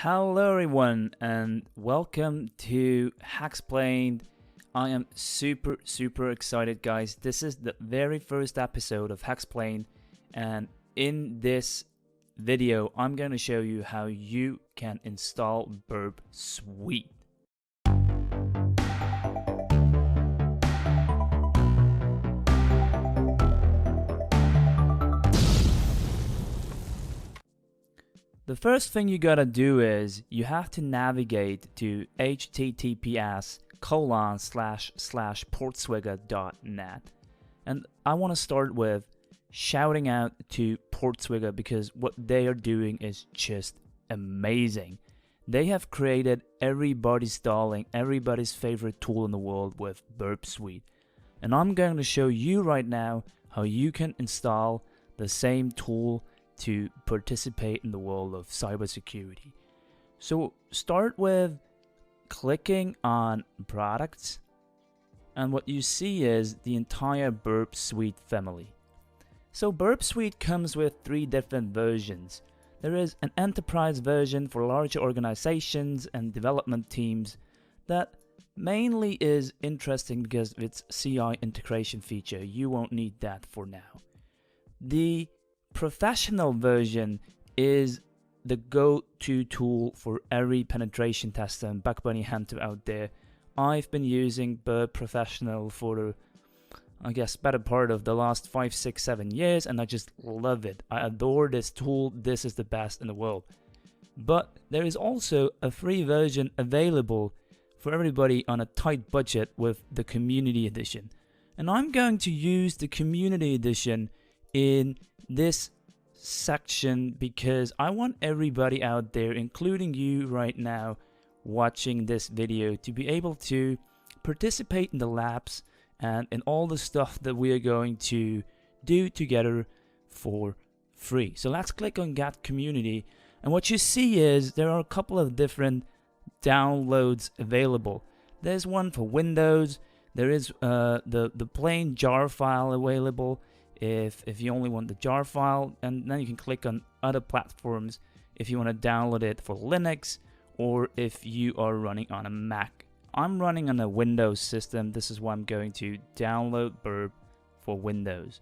Hello everyone and welcome to Hacksplained. I am super excited, guys. This is the very first episode of Hacksplained, and in this video I'm going to show you how you can install Burp Suite. The first thing you gotta do is you have to navigate to https://portswigger.net, and I want to start with shouting out to Portswigger because what they are doing is just amazing. They have created everybody's favorite tool in the world with Burp Suite, and I'm going to show you right now how you can install the same tool to participate in the world of cybersecurity. So start with clicking on products, and what you see is the entire Burp Suite family. So Burp Suite comes with 3 different versions. There is an enterprise version for larger organizations and development teams that mainly is interesting because of its CI integration feature. You won't need that for now. The professional version is the go-to tool for every penetration tester and bug bounty hunter out there. I've been using Burp Professional for I guess better part of the last 5, 6, 7 years, and I just love it. I adore this tool. This is the best in the world. But there is also a free version available for everybody on a tight budget with the Community Edition. And I'm going to use the Community Edition in this section because I want everybody out there, including you right now watching this video, to be able to participate in the labs and in all the stuff that we are going to do together for free. So let's click on Get Community, and what you see is there are a couple of different downloads available. There's one for Windows. There is the plain jar file available if you only want the jar file, and then you can click on other platforms if you want to download it for Linux or if you are running on a Mac. I'm running on a Windows system. This is why I'm going to download Burp for Windows.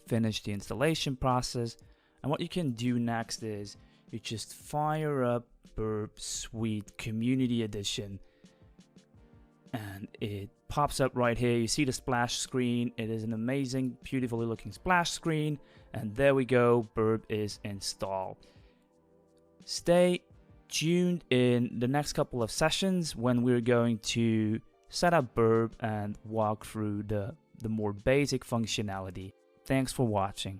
Finish the installation process, and what you can do next is you just fire up Burp Suite Community Edition, and it pops up right here. You see the splash screen. It is an amazing, beautifully looking splash screen, and there we go. Burp is installed. Stay tuned in the next couple of sessions when we're going to set up Burp and walk through the more basic functionality. Thanks for watching.